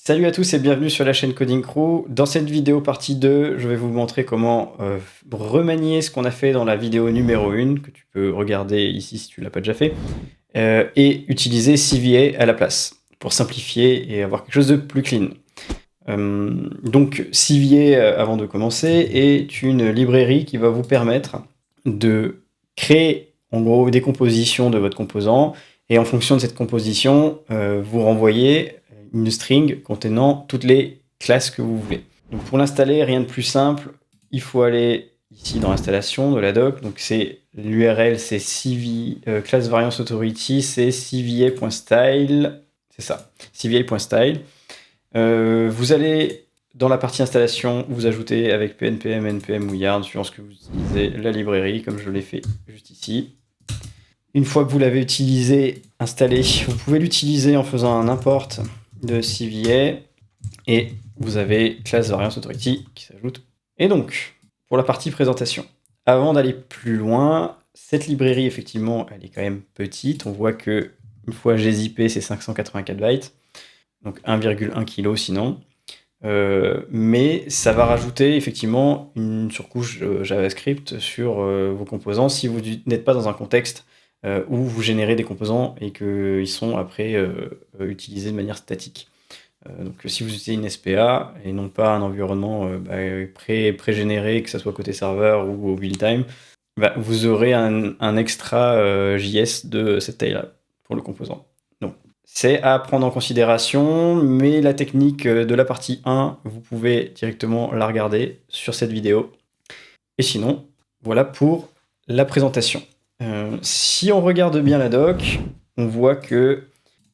Salut à tous et bienvenue sur la chaîne Coding Crew. Dans cette vidéo partie 2, je vais vous montrer comment remanier ce qu'on a fait dans la vidéo numéro 1, que tu peux regarder ici si tu ne l'as pas déjà fait, et utiliser CVA à la place, pour simplifier et avoir quelque chose de plus clean. Donc CVA, avant de commencer, est une librairie qui va vous permettre de créer en gros des compositions de votre composant, et en fonction de cette composition, vous renvoyez une string contenant toutes les classes que vous voulez. Donc pour l'installer, rien de plus simple, il faut aller ici dans l'installation de la doc. Donc c'est l'URL, c'est class variance authority, c'est cva.style, c'est ça, cva.style. Vous allez dans la partie installation, vous ajoutez avec pnpm, npm ou yarn, suivant ce que vous utilisez, la librairie, comme je l'ai fait juste ici. Une fois que vous l'avez utilisé, installé, vous pouvez l'utiliser en faisant un import de CVA et vous avez class variance authority qui s'ajoute. Et donc, pour la partie présentation, avant d'aller plus loin, cette librairie, effectivement, elle est quand même petite. On voit que une fois gzippé, c'est 584 bytes, donc 1,1 kg sinon. Mais ça va rajouter effectivement une surcouche JavaScript sur vos composants si vous n'êtes pas dans un contexte où vous générez des composants et qu'ils sont après utilisés de manière statique. Donc si vous utilisez une SPA et non pas un environnement pré-généré, que ce soit côté serveur ou au build time, vous aurez un extra JS de cette taille-là pour le composant. Donc c'est à prendre en considération, mais la technique de la partie 1, vous pouvez directement la regarder sur cette vidéo. Et sinon, voilà pour la présentation. Si on regarde bien la doc, on voit que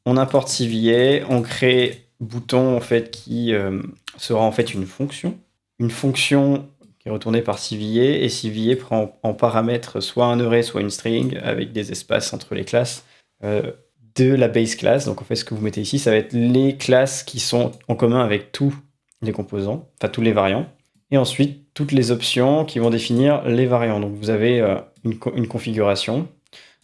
on importe CVA, on crée bouton en fait qui sera en fait une fonction qui est retournée par CVA, et CVA prend en paramètre soit un array, soit une string avec des espaces entre les classes de la base class. Donc en fait, ce que vous mettez ici, ça va être les classes qui sont en commun avec tous les composants, enfin tous les variants. Et ensuite, toutes les options qui vont définir les variants. Donc vous avez une configuration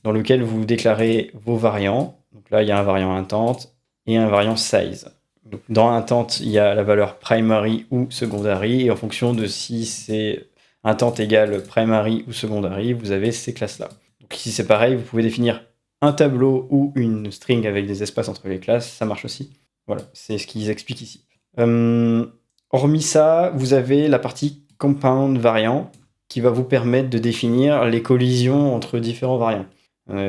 dans laquelle vous déclarez vos variants. Donc là, il y a un variant intent et un variant size. Donc dans intent, il y a la valeur primary ou secondary, et en fonction de si c'est intent égale primary ou secondary, vous avez ces classes-là. Donc ici, c'est pareil, vous pouvez définir un tableau ou une string avec des espaces entre les classes, ça marche aussi. Voilà, c'est ce qu'ils expliquent ici. Hormis ça, vous avez la partie compound variant qui va vous permettre de définir les collisions entre différents variants.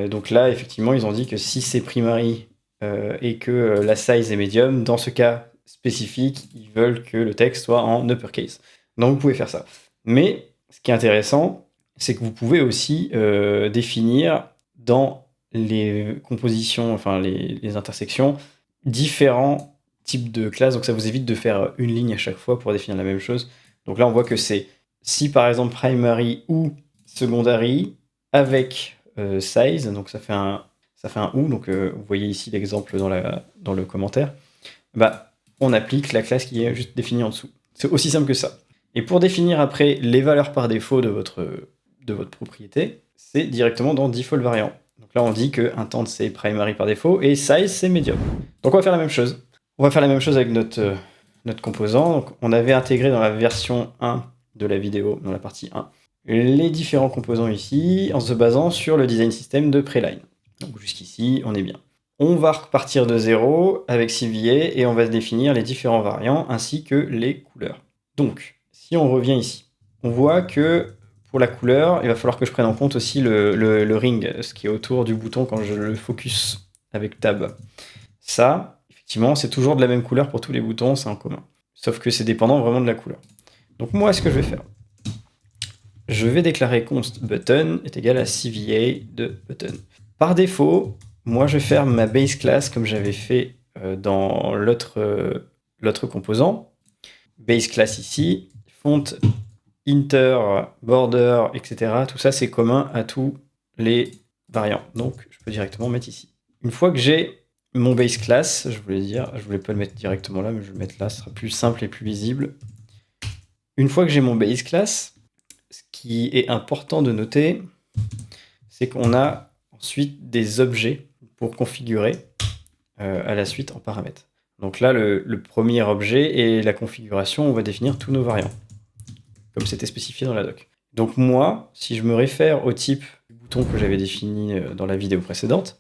Donc là, effectivement, ils ont dit que si c'est primary et que la size est medium, dans ce cas spécifique, ils veulent que le texte soit en uppercase. Donc vous pouvez faire ça. Mais ce qui est intéressant, c'est que vous pouvez aussi définir dans les compositions, enfin les intersections, différents types de classes. Donc ça vous évite de faire une ligne à chaque fois pour définir la même chose. Donc là, on voit que c'est si par exemple primary ou secondary avec size, donc ça fait un ou, donc vous voyez ici l'exemple dans le commentaire, on applique la classe qui est juste définie en dessous. C'est aussi simple que ça. Et pour définir après les valeurs par défaut de votre propriété, c'est directement dans default variant. Donc là on dit que intent c'est primary par défaut et size c'est medium. Donc on va faire la même chose. On va faire la même chose avec notre composant. Donc on avait intégré dans la version 1 de la vidéo, dans la partie 1, les différents composants ici, en se basant sur le design system de Preline. Donc jusqu'ici, on est bien. On va repartir de zéro avec CVA et on va se définir les différents variants ainsi que les couleurs. Donc, si on revient ici, on voit que pour la couleur, il va falloir que je prenne en compte aussi le ring, ce qui est autour du bouton quand je le focus avec Tab. Ça, effectivement, c'est toujours de la même couleur pour tous les boutons, c'est en commun. Sauf que c'est dépendant vraiment de la couleur. Donc moi, ce que je vais faire, je vais déclarer const button est égal à CVA de button. Par défaut, moi je vais faire ma base class comme j'avais fait dans l'autre composant. Base class ici, font, inter, border, etc. Tout ça c'est commun à tous les variants. Donc je peux directement mettre ici. Une fois que j'ai mon base class, je voulais pas le mettre directement là, mais je vais le mettre là, ce sera plus simple et plus visible. Une fois que j'ai mon base class, ce qui est important de noter, c'est qu'on a ensuite des objets pour configurer à la suite en paramètres. Donc là, le premier objet et la configuration, on va définir tous nos variants, comme c'était spécifié dans la doc. Donc moi, si je me réfère au type du bouton que j'avais défini dans la vidéo précédente,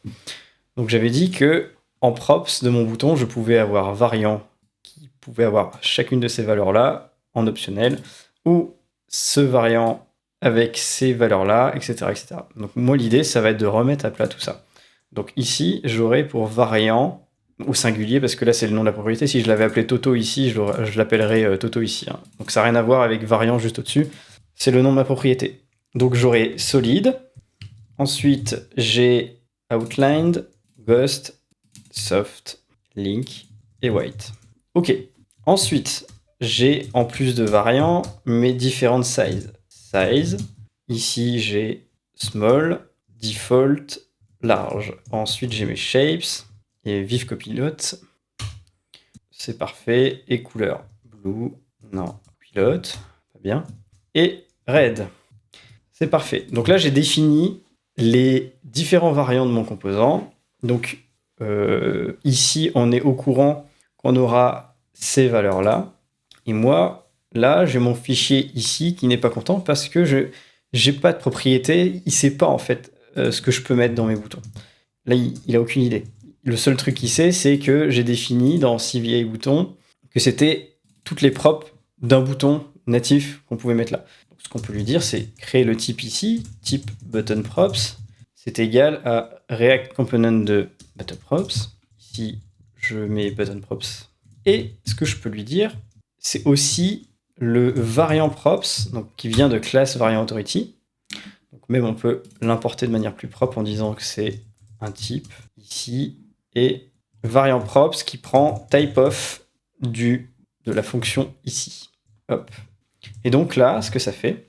donc j'avais dit que en props de mon bouton, je pouvais avoir variant qui pouvait avoir chacune de ces valeurs-là en optionnel, ou ce variant avec ces valeurs-là, etc., etc. Donc moi, l'idée, ça va être de remettre à plat tout ça. Donc ici, j'aurai pour variant, au singulier, parce que là, c'est le nom de la propriété. Si je l'avais appelé Toto ici, je l'appellerais Toto ici. Hein. Donc ça n'a rien à voir avec variant juste au-dessus. C'est le nom de ma propriété. Donc j'aurai solid. Ensuite, j'ai outlined, ghost, soft, link et white. Ok. Ensuite, j'ai en plus de variants mes différentes sizes. Size. Ici, j'ai small, default, large. Ensuite, j'ai mes shapes et vive copilote. C'est parfait. Et couleur. Blue. Non. Pilote. Pas bien. Et red. C'est parfait. Donc là, j'ai défini les différents variants de mon composant. Donc ici, on est au courant qu'on aura ces valeurs-là. Et moi, là, j'ai mon fichier ici qui n'est pas content parce que je n'ai pas de propriété. Il ne sait pas, en fait, ce que je peux mettre dans mes boutons. Là, il n'a aucune idée. Le seul truc qu'il sait, c'est que j'ai défini dans CVA bouton que c'était toutes les props d'un bouton natif qu'on pouvait mettre là. Donc, ce qu'on peut lui dire, c'est créer le type ici, type button props, c'est égal à React component de button props. Ici, je mets button props. Et ce que je peux lui dire, c'est aussi le variant props, donc qui vient de classe variant authority. Donc même on peut l'importer de manière plus propre en disant que c'est un type ici et variant props qui prend type of de la fonction ici. Hop. Et donc là, ce que ça fait,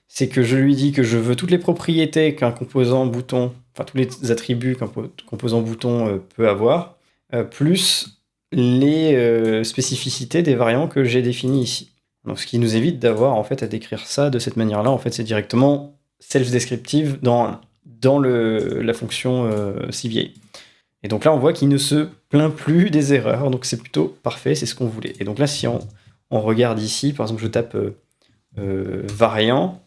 c'est que je lui dis que je veux toutes les propriétés qu'un composant bouton, enfin tous les attributs qu'un composant bouton peut avoir, plus les spécificités des variants que j'ai définis ici. Donc ce qui nous évite d'avoir en fait à décrire ça de cette manière-là. En fait, c'est directement self-descriptive dans la fonction CVA. Et donc là, on voit qu'il ne se plaint plus des erreurs, donc c'est plutôt parfait, c'est ce qu'on voulait. Et donc là, si on regarde ici, par exemple, je tape variant,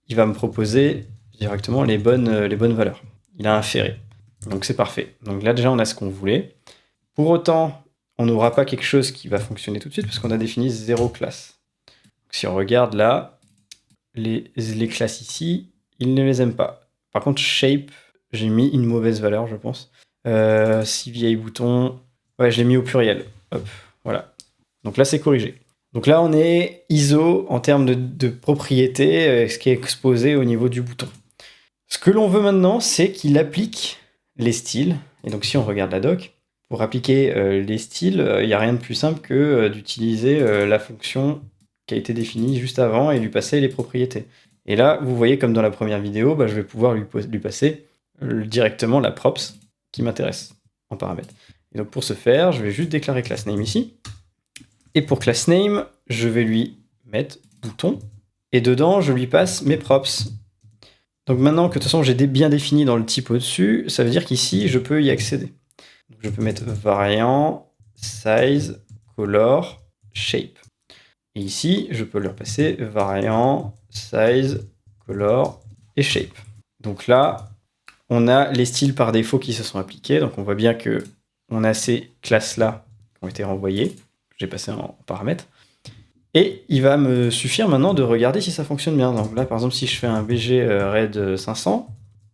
il va me proposer directement les bonnes valeurs. Il a inféré. Donc c'est parfait. Donc là, déjà, on a ce qu'on voulait. Pour autant, on n'aura pas quelque chose qui va fonctionner tout de suite parce qu'on a défini 0 classe. Donc, si on regarde là, les classes ici, il ne les aime pas. Par contre, shape, j'ai mis une mauvaise valeur, je pense. CVA bouton, ouais, je l'ai mis au pluriel. Hop, voilà. Donc là, c'est corrigé. Donc là, on est ISO en termes de propriété, ce qui est exposé au niveau du bouton. Ce que l'on veut maintenant, c'est qu'il applique les styles. Et donc si on regarde la doc, pour appliquer les styles, il n'y a rien de plus simple que d'utiliser la fonction qui a été définie juste avant et lui passer les propriétés. Et là, vous voyez comme dans la première vidéo, je vais pouvoir lui passer directement la props qui m'intéresse en paramètre. Et donc pour ce faire, je vais juste déclarer class name ici. Et pour class name, je vais lui mettre bouton. Et dedans, je lui passe mes props. Donc maintenant que de toute façon j'ai bien défini dans le type au-dessus, ça veut dire qu'ici, je peux y accéder. Donc je peux mettre variant, size, color, shape. Et ici, je peux leur passer variant, size, color et shape. Donc là, on a les styles par défaut qui se sont appliqués. Donc on voit bien que on a ces classes-là qui ont été renvoyées. J'ai passé en paramètres. Et il va me suffire maintenant de regarder si ça fonctionne bien. Donc là, par exemple, si je fais un BG RAID 500,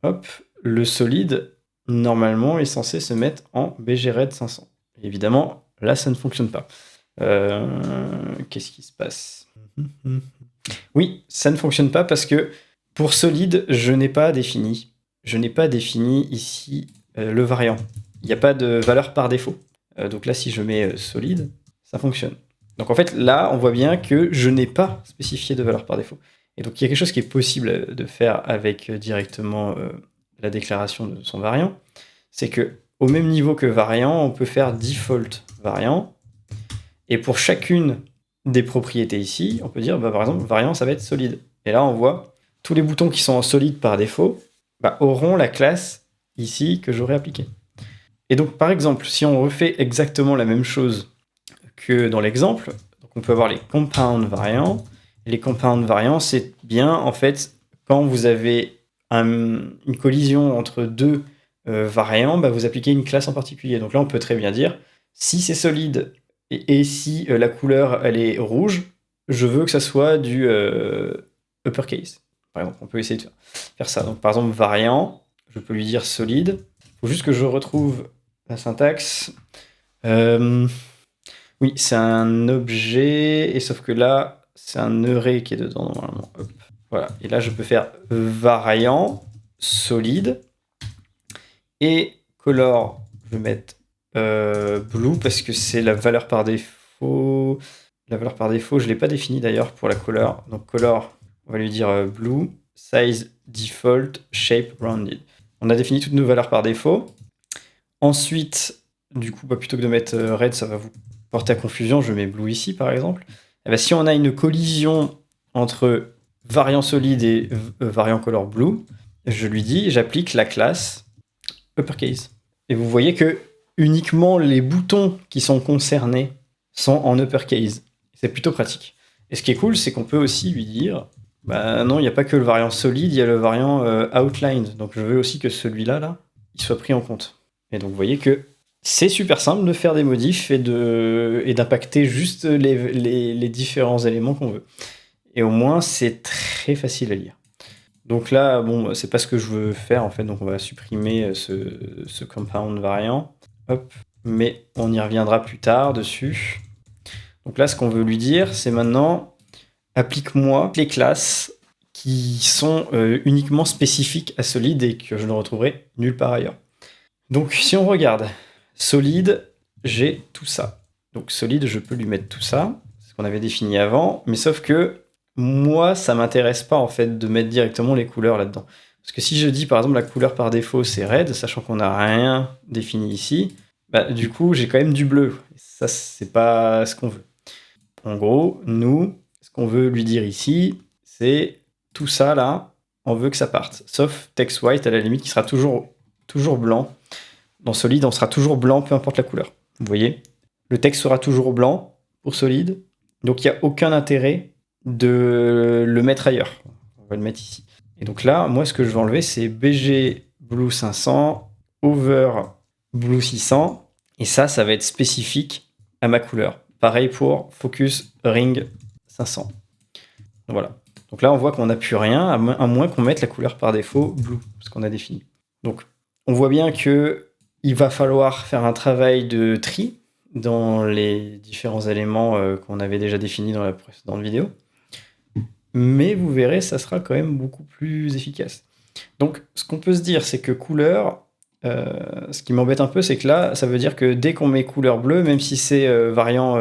hop, le solide, normalement, est censé se mettre en BG RAID 500. Et évidemment, là, ça ne fonctionne pas. Qu'est-ce qui se passe? Oui, ça ne fonctionne pas parce que pour solide, je n'ai pas défini. Je n'ai pas défini ici le variant. Il n'y a pas de valeur par défaut. Donc là, si je mets solide, ça fonctionne. Donc en fait, là, on voit bien que je n'ai pas spécifié de valeur par défaut. Et donc il y a quelque chose qui est possible de faire avec directement la déclaration de son variant. C'est que au même niveau que variant, on peut faire default variant. Et pour chacune des propriétés ici, on peut dire, par exemple, variant, ça va être solide. Et là, on voit tous les boutons qui sont en solide par défaut auront la classe ici que j'aurais appliquée. Et donc, par exemple, si on refait exactement la même chose que dans l'exemple, donc on peut avoir les compound variants. Et les compound variants, c'est bien, en fait, quand vous avez une collision entre deux variants, bah, vous appliquez une classe en particulier. Donc là, on peut très bien dire, si c'est solide et si la couleur, elle est rouge, je veux que ça soit du uppercase. Par exemple, on peut essayer de faire ça. Donc, par exemple, variant, je peux lui dire solide. Il faut juste que je retrouve la syntaxe. Oui, c'est un objet, et sauf que là, c'est un array qui est dedans normalement. Hop. Voilà. Et là, je peux faire variant, solide, et color, je vais mettre blue parce que c'est la valeur par défaut. La valeur par défaut, je ne l'ai pas définie d'ailleurs pour la color. Donc color, on va lui dire blue, size default, shape rounded. On a défini toutes nos valeurs par défaut. Ensuite, du coup, plutôt que de mettre red, ça va vous porter à confusion. Je mets blue ici, par exemple. Et bien, si on a une collision entre variant solide et variant color blue, je lui dis, j'applique la classe uppercase. Et vous voyez que uniquement les boutons qui sont concernés sont en uppercase. C'est plutôt pratique. Et ce qui est cool, c'est qu'on peut aussi lui dire, bah non, il n'y a pas que le variant solide, il y a le variant outlined. Donc je veux aussi que celui-là, là, il soit pris en compte. Et donc vous voyez que c'est super simple de faire des modifs et d'impacter juste les différents éléments qu'on veut. Et au moins, c'est très facile à lire. Donc là, bon, c'est pas ce que je veux faire en fait, donc on va supprimer ce compound variant. Hop, mais on y reviendra plus tard dessus. Donc là, ce qu'on veut lui dire, c'est maintenant, applique-moi les classes qui sont uniquement spécifiques à Solid et que je ne retrouverai nulle part ailleurs. Donc si on regarde, Solid, j'ai tout ça. Donc Solid, je peux lui mettre tout ça, c'est ce qu'on avait défini avant, mais sauf que moi, ça m'intéresse pas en fait de mettre directement les couleurs là-dedans. Parce que si je dis par exemple la couleur par défaut c'est red, sachant qu'on n'a rien défini ici, bah, du coup j'ai quand même du bleu. Et ça, c'est pas ce qu'on veut. En gros, nous, ce qu'on veut lui dire ici, c'est tout ça là, on veut que ça parte. Sauf text white à la limite qui sera toujours blanc. Dans Solid, on sera toujours blanc, peu importe la couleur. Vous voyez, le texte sera toujours blanc pour Solid, donc il n'y a aucun intérêt de le mettre ailleurs. On va le mettre ici. Et donc là, moi, ce que je vais enlever, c'est BG Blue 500, Over Blue 600, et ça va être spécifique à ma couleur. Pareil pour Focus Ring 500. Donc voilà. Donc là, on voit qu'on n'a plus rien, à moins qu'on mette la couleur par défaut Blue, ce qu'on a défini. Donc, on voit bien que il va falloir faire un travail de tri dans les différents éléments qu'on avait déjà définis dans la précédente vidéo. Mais vous verrez, ça sera quand même beaucoup plus efficace. Donc, ce qu'on peut se dire, c'est que couleur, ce qui m'embête un peu, c'est que là, ça veut dire que dès qu'on met couleur bleue, même si c'est variant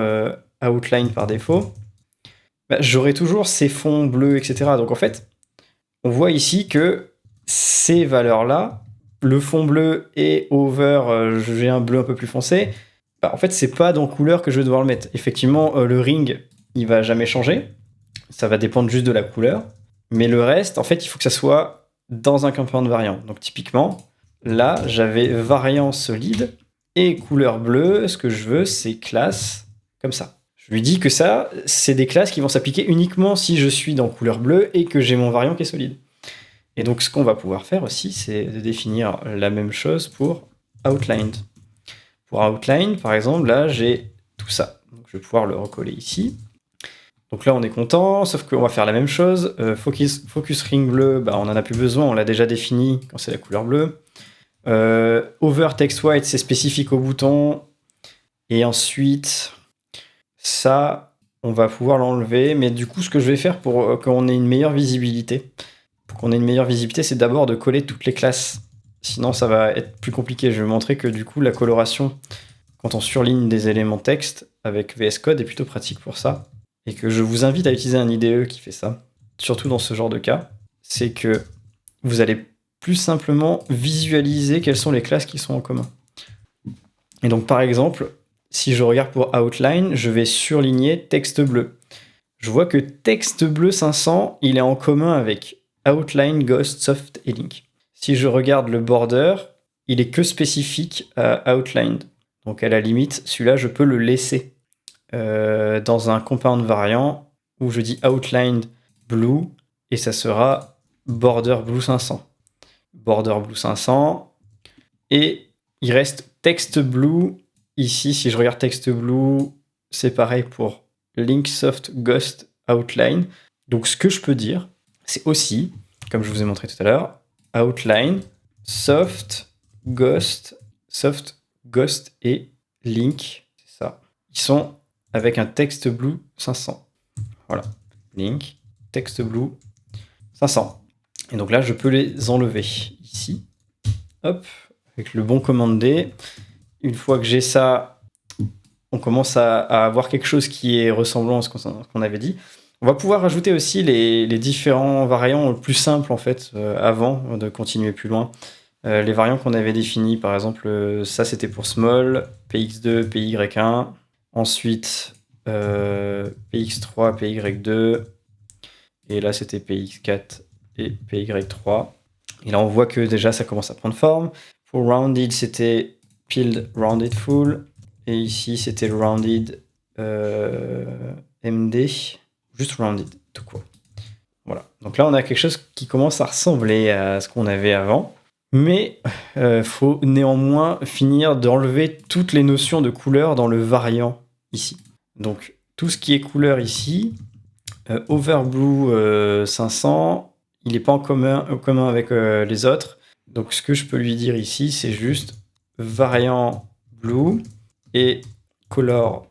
outline par défaut, bah, j'aurai toujours ces fonds bleus, etc. Donc en fait, on voit ici que ces valeurs-là, le fond bleu et over, j'ai un bleu un peu plus foncé, bah, en fait, c'est pas dans couleur que je vais devoir le mettre. Effectivement, le ring, il va jamais changer. Ça va dépendre juste de la couleur. Mais le reste, en fait, il faut que ça soit dans un compound variant. Donc typiquement, là, j'avais variant solide et couleur bleue. Ce que je veux, c'est classe comme ça. Je lui dis que ça, c'est des classes qui vont s'appliquer uniquement si je suis dans couleur bleue et que j'ai mon variant qui est solide. Et donc, ce qu'on va pouvoir faire aussi, c'est de définir la même chose pour outlined. Pour outline, par exemple, là, j'ai tout ça. Donc, je vais pouvoir le recoller ici. Donc là, on est content, sauf qu'on va faire la même chose. Focus ring bleu, bah, on n'en a plus besoin, on l'a déjà défini quand c'est la couleur bleue. Over text white, c'est spécifique au bouton. Et ensuite, ça, on va pouvoir l'enlever. Mais du coup, ce que je vais faire pour qu'on ait une meilleure visibilité, c'est d'abord de coller toutes les classes. Sinon, ça va être plus compliqué. Je vais montrer que du coup, la coloration, quand on surligne des éléments texte avec VS Code, est plutôt pratique pour ça. Et que je vous invite à utiliser un IDE qui fait ça, surtout dans ce genre de cas. C'est que vous allez plus simplement visualiser quelles sont les classes qui sont en commun. Et donc, par exemple, si je regarde pour outline, je vais surligner texte bleu. Je vois que texte bleu 500, il est en commun avec outline, ghost, soft et link. Si je regarde le border, il est que spécifique à Outlined. Donc à la limite, celui-là, je peux le laisser dans un compound variant où je dis Outlined Blue et ça sera Border Blue 500. Border Blue 500 et il reste Text Blue. Ici, si je regarde Text Blue, c'est pareil pour Linksoft Ghost Outline. Donc ce que je peux dire, c'est aussi, comme je vous ai montré tout à l'heure, Outline, Soft, Ghost et Link. C'est ça. Ils sont avec un Text Blue 500. Voilà. Link, Text Blue 500. Et donc là, je peux les enlever ici. Hop, avec le bon commande D. Une fois que j'ai ça, on commence à avoir quelque chose qui est ressemblant à ce qu'on avait dit. On va pouvoir rajouter aussi les différents variants plus simples en fait avant de continuer plus loin. Les variants qu'on avait définis, par exemple, ça c'était pour small, px2, py1, ensuite px3, py2, et là c'était px4 et py3. Et là on voit que déjà ça commence à prendre forme. Pour rounded c'était peeled rounded full, et ici c'était rounded MD, juste rounded tout court. Voilà, donc là on a quelque chose qui commence à ressembler à ce qu'on avait avant. Mais faut néanmoins finir d'enlever toutes les notions de couleur dans le variant ici. Donc tout ce qui est couleur ici, Overblue 500, il n'est pas en commun avec les autres. Donc ce que je peux lui dire ici, c'est juste variant blue et color,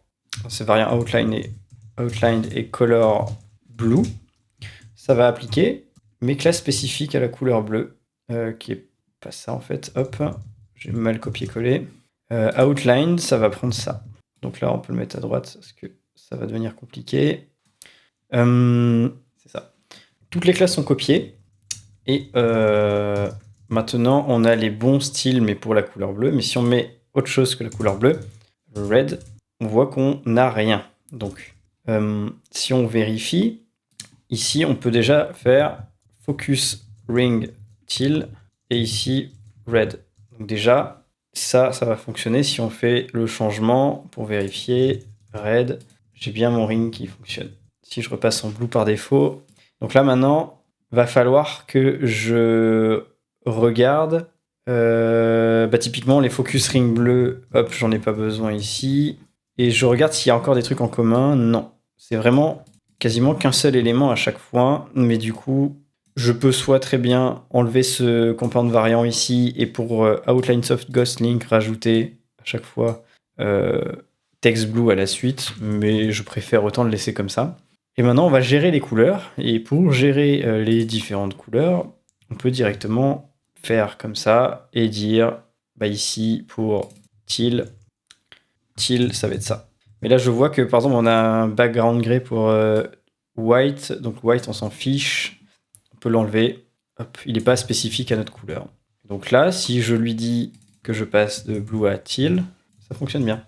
c'est variant outlined et color blue. Ça va appliquer mes classes spécifiques à la couleur bleue, qui est pas ça en fait, hop, j'ai mal copié-collé. Outline, ça va prendre ça. Donc là, on peut le mettre à droite parce que ça va devenir compliqué. C'est ça. Toutes les classes sont copiées. Et maintenant, on a les bons styles, mais pour la couleur bleue. Mais si on met autre chose que la couleur bleue, red, on voit qu'on n'a rien. Donc, si on vérifie, ici, on peut déjà faire focus ring teal. Et ici, red. Donc déjà, ça va fonctionner si on fait le changement pour vérifier. Red, j'ai bien mon ring qui fonctionne. Si je repasse en blue par défaut. Donc là, maintenant, va falloir que je regarde. Typiquement, les focus ring bleu, hop, j'en ai pas besoin ici. Et je regarde s'il y a encore des trucs en commun. Non. C'est vraiment quasiment qu'un seul élément à chaque fois. Mais du coup, je peux soit très bien enlever ce compound variant ici et pour Outline Soft Ghost Link rajouter à chaque fois Text Blue à la suite, mais je préfère autant le laisser comme ça. Et maintenant, on va gérer les couleurs. Et pour gérer les différentes couleurs, on peut directement faire comme ça et dire ici pour teal, ça va être ça. Mais là, je vois que par exemple, on a un background gray pour white. Donc white, on s'en fiche. On peut l'enlever. Hop, il n'est pas spécifique à notre couleur. Donc là, si je lui dis que je passe de blue à teal, ça fonctionne bien.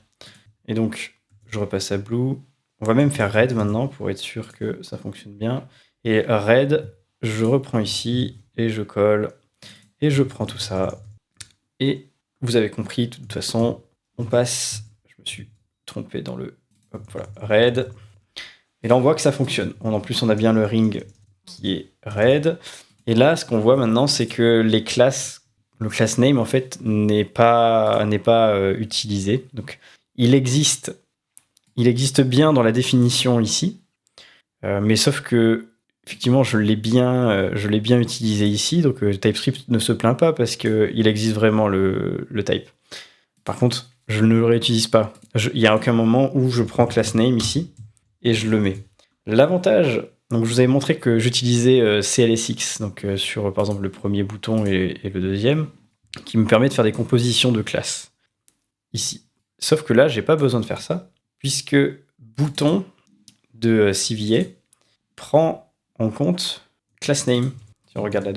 Et donc, je repasse à blue. On va même faire red maintenant pour être sûr que ça fonctionne bien. Et red, je reprends ici et je colle. Et je prends tout ça. Et vous avez compris, de toute façon, on passe. Je me suis trompé dans le. Hop, voilà, red. Et là, on voit que ça fonctionne. En plus, on a bien le ring qui est red. Et là, ce qu'on voit maintenant, c'est que les classes, le class name, en fait, n'est pas utilisé. Donc, il existe bien dans la définition ici. Mais sauf que, effectivement, je l'ai bien utilisé ici. Donc, TypeScript ne se plaint pas parce qu'il existe vraiment le type. Par contre, je ne le réutilise pas. Il n'y a aucun moment où je prends class name ici et je le mets. L'avantage, donc je vous avais montré que j'utilisais CLSX, donc sur par exemple le premier bouton et le deuxième, qui me permet de faire des compositions de classes ici. Sauf que là, j'ai pas besoin de faire ça, puisque bouton de CVA prend en compte class name. Si on regarde la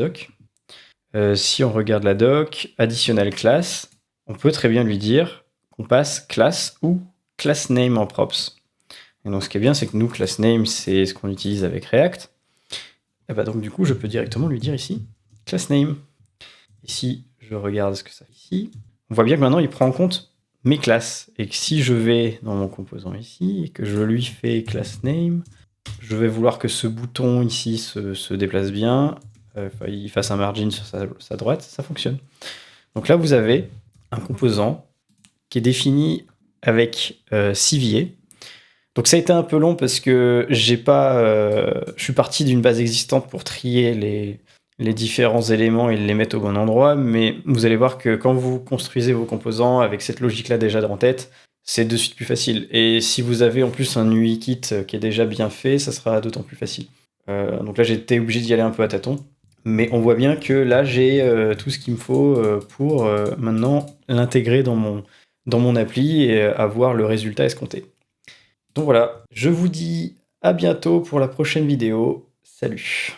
doc, additionnel class, on peut très bien lui dire qu'on passe class ou class name en props. Et donc, ce qui est bien, c'est que nous, class name, c'est ce qu'on utilise avec React. Et donc, du coup, je peux directement lui dire ici, class name. Ici, je regarde ce que ça fait ici. On voit bien que maintenant, il prend en compte mes classes. Et que si je vais dans mon composant ici, et que je lui fais class name, je vais vouloir que ce bouton ici se déplace bien, il fasse un margin sur sa droite, ça fonctionne. Donc là, vous avez un composant qui est défini avec Civier. Donc ça a été un peu long parce que je suis parti d'une base existante pour trier les différents éléments et les mettre au bon endroit, mais vous allez voir que quand vous construisez vos composants avec cette logique-là déjà en tête, c'est de suite plus facile. Et si vous avez en plus un UI kit qui est déjà bien fait, ça sera d'autant plus facile. Donc là, j'étais obligé d'y aller un peu à tâtons. Mais on voit bien que là, j'ai tout ce qu'il me faut pour maintenant l'intégrer dans mon appli et avoir le résultat escompté. Donc voilà, je vous dis à bientôt pour la prochaine vidéo. Salut!